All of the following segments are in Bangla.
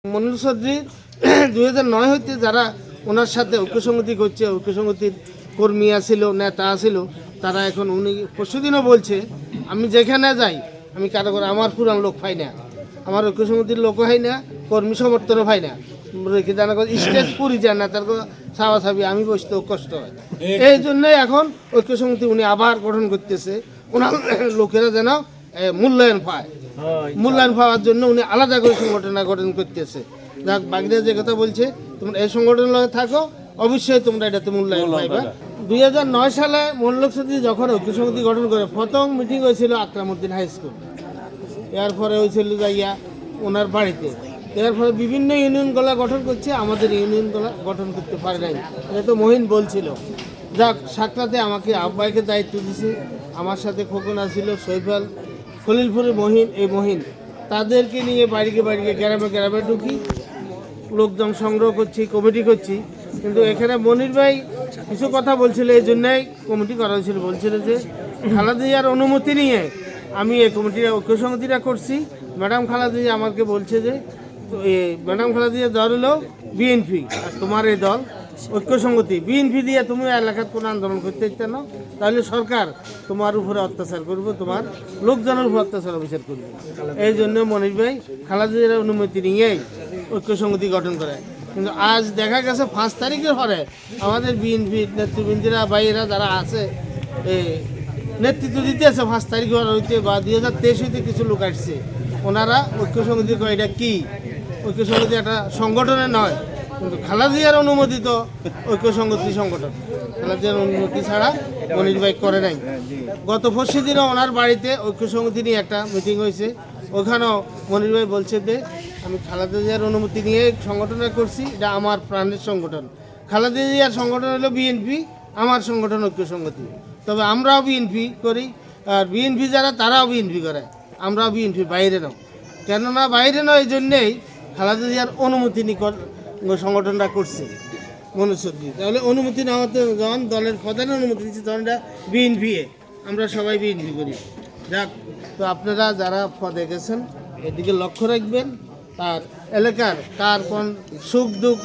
মনির চৌধুরী 2009 হইতে যারা ওনার সাথে ঐক্যসংগতি করছে, ঐক্যসংগতির কর্মী আছিল, নেতা আছিল, তারা এখন উনি পরশুদিনও বলছে আমি যেখানে যাই আমি কারো করে আমার পুরান লোক পাই না, আমার ঐক্যসংগতির লোক হয় না, কর্মী সমর্থনও পাই না, রেখে জানা স্টেজ পুরি যায় না, তার ছাওয়া ছাবি আমি বসতেও কষ্ট হয়। এই জন্যই এখন ঐক্যসংগতি উনি আবার গঠন করতেছে, ওনার লোকেরা যেন মূল্যায়ন পায়। মূল্যায়ন পাওয়ার জন্য উনি আলাদা করে সংগঠন গঠন করতেছে। যাক, বাকিরা যে কথা বলছে তোমরা এই সংগঠনের লগে থাকো, অবশ্যই তোমরা এটাতে মূল্যায়ন পাইবা। 2009 সালে মল্লক চৌধুরী যখন ঐক্যসমিতি গঠন করে প্রথম মিটিং হয়েছিল আকরামউদ্দিন হাই স্কুল, এরপরে হয়েছিল যাইয়া ওনার বাড়িতে, এরপরে বিভিন্ন ইউনিয়নগুলা গঠন করছে, আমাদের ইউনিয়নগুলা গঠন করতে পারে নাই। এটা তো মহিন বলছিল। যাক, সাক্ষাতে আমাকে আহ্বায়কের দায়িত্ব দিছে, আমার সাথে খোকন আছিল, সৈফাল, খলিলপুরের মহিন, এই মহিন তাদেরকে নিয়ে বাড়িকে গ্রামে গ্রামে ঢুকি, লোকজন সংগ্রহ করছি, কমিটি করছি। কিন্তু এখানে মনির ভাই কিছু কথা বলছিল, এই জন্যই কমিটি করা হয়েছিল। বলছিল যে খালেদা জিয়ার অনুমতি নিয়ে আমি এই কমিটির ঐক্যসমিতিটা করছি। ম্যাডাম খালেদা জিয়া আমাকে বলছে যে ম্যাডাম খালেদা জিয়া দল হলো বিএনপি, আর তোমার এই দল ঐক্যসংগতি। বিএনপি দিয়ে তুমি এলাকার কোনো আন্দোলন করতে ইচ্ছা না, তাহলে সরকার তোমার উপরে অত্যাচার করবে, তোমার লোকজনের উপর অত্যাচার অবিচার করবে। এই জন্য মনির ভাই খালেদা জিয়ার অনুমতি নিয়েই ঐক্যসংগতি গঠন করে। কিন্তু আজ দেখা গেছে 5 তারিখের পরে আমাদের বিএনপি নেতৃবৃন্দরা বাইরা যারা আছে নেতৃত্ব দিতেছে 5 তারিখ হইতে বা 2023 হইতে কিছু লোক আসছে, ওনারা ঐক্যসংগতি কয় এটা কি? ঐক্যসংগতি একটা সংগঠনে নয়, কিন্তু খালেদা জিয়ার অনুমোদিত ঐক্যসংগতি সংগঠন। খালেদা জিয়ার অনুমতি ছাড়া মনির ভাই করে নাই। গত পরশু দিনও ওনার বাড়িতে ঐক্যসংগতি নিয়ে একটা মিটিং হয়েছে, ওখানেও মনির ভাই বলছে যে আমি খালেদা জিয়ার অনুমতি নিয়ে সংগঠনটা করছি, এটা আমার প্রাণের সংগঠন। খালেদা জিয়ার সংগঠন হলো বিএনপি, আমার সংগঠন ঐক্যসংগতি। তবে আমরাও বিএনপি করি, আর বিএনপি যারা তারাও বিএনপি করে, আমরাও বিএনপি বাইরে নাও। কেননা বাইরে নয়, এই জন্যেই খালেদা জিয়ার অনুমতি নিকট সংগঠনটা করছে মনির চৌধুরী। তাহলে অনুমতি না হতে যখন দলের প্রধানের অনুমতি দিচ্ছে তখন এটা বিএনপি, আমরা সবাই বিএনপি করি। যাক, তো আপনারা যারা পদে গেছেন এদিকে লক্ষ্য রাখবেন, তার এলাকার কার কোন সুখ দুঃখ,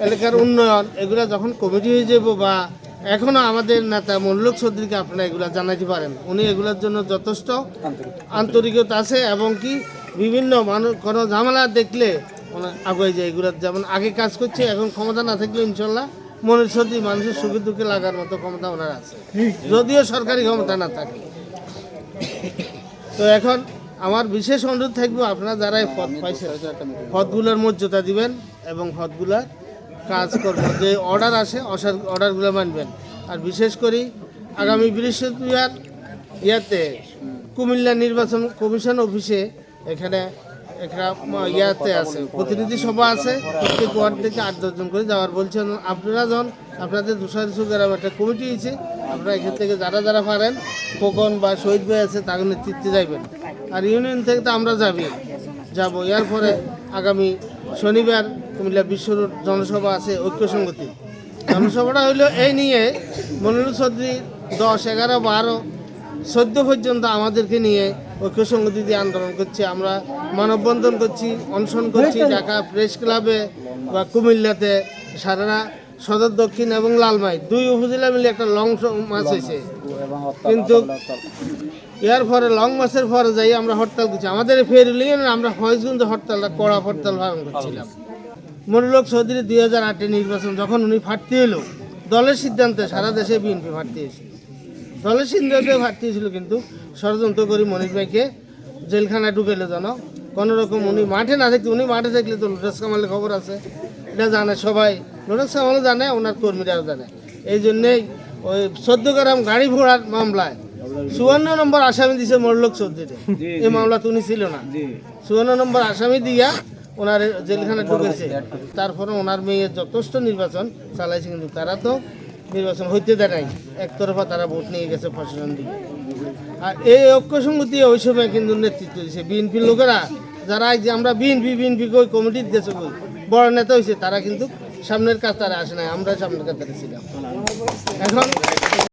এলাকার উন্নয়ন এগুলা যখন কমিটি হয়ে যাব, বা এখনও আমাদের নেতা মল্লক চৌধুরীকে আপনারা এগুলা জানাইতে পারেন, উনি এগুলোর জন্য যথেষ্ট আন্তরিকতা আছে, এবং কি বিভিন্ন মানুষ কোনো ঝামেলা দেখলে আগে যায় এগুলোর, যেমন আগে কাজ করছে, এখন ক্ষমতা না থাকলে ইনশাল্লাহ মনির চৌধুরী মানুষের সুখে দুঃখে লাগার মতো ক্ষমতা ওনার আছে, যদিও সরকারি ক্ষমতা না থাকে। তো এখন আমার বিশেষ অনুরোধ থাকবে, আপনারা যারা এই পদ পাইছেন পদগুলোর মর্যাদা দিবেন এবং পদগুলার কাজকর্ম যে অর্ডার আসে অর্ডারগুলো মানবেন। আর বিশেষ করে আগামী বৃহস্পতিবার কুমিল্লা নির্বাচন কমিশন অফিসে এখানে একটা আছে, প্রতিনিধি সভা আছে, প্রত্যেক ওয়ার্ড থেকে 8-10 জন করে যাওয়ার বলছেন। আপনারা যখন আপনাদের 200 গ্রাম একটা কমিটি হয়েছে, আপনারা এখান থেকে যারা যারা পারেন, খোকন বা শহীদ ভাই আছে, তাদের নেতৃত্বে যাইবেন। আর ইউনিয়ন থেকে তো আমরা যাব। এরপরে আগামী শনিবার কুমিল্লা বিশ্ব রোড জনসভা আছে ঐক্যসংগতি। জনসভাটা হইলো এই নিয়ে মনির চৌধুরী 10, 11, 12, 14 পর্যন্ত আমাদেরকে নিয়ে ঐক্যসংগতি দিয়ে আন্দোলন করছে। আমরা মানববন্ধন করছি, অনশন করছি ঢাকা প্রেস ক্লাবে বা কুমিল্লাতে, সারা সদর দক্ষিণ এবং লালমাই 2 উপজেলা মিলে একটা লং মার্চ হয়েছে। কিন্তু এর পরে লং মার্চের পরে যাই আমরা হরতাল করছি। আমাদের ফেরুলিং আমরা ফয়েজগঞ্জ হরতালটা কড়া হরতাল পালন করছিলাম। মনির চৌধুরী 2008 নির্বাচন যখন উনি প্রার্থী হলো, দলের সিদ্ধান্তে সারা দেশে বিএনপি প্রার্থী হয়েছিল, দলের সিদ্ধান্তে প্রার্থী ছিল, কিন্তু ষড়যন্ত্র করে মনির ভাইকে জেলখানায় ঢুকেলে যেন কোনোরকম উনি মাঠে না থাকতে, উনি মাঠে থাকলে তো লোটাস কামালের খবর আছে, এটা জানে সবাই, লোটাস কামালও জানে, ওনার কর্মীরাও জানে। এই জন্যেই ওই 14 গ্রাম গাড়ি ঘোড়ার মামলায় 54 নম্বর আসামি দিয়েছে মল্লক চৌধুরী। এই মামলা উনি ছিল না, 54 নম্বর আসামি দিয়া ওনার জেলখানায় ঢুকেছে। তারপরে ওনার মেয়ে যথেষ্ট নির্বাচন চালাইছে, কিন্তু তারা তো নির্বাচন হইতে দেয় নাই, একতরফা তারা ভোট নিয়ে গেছে প্রশাসন দিকে। আর এই ঐক্যসংগতি ওই সময় কিন্তু নেতৃত্ব দিয়েছে বিএনপির লোকেরা, যারা যে আমরা বিএনপি কই কমিটির দেশে কই বড় নেতা হয়েছে, তারা কিন্তু সামনের কাতারে আসে নাই, আমরা সামনের কাতারে ছিলাম। এখন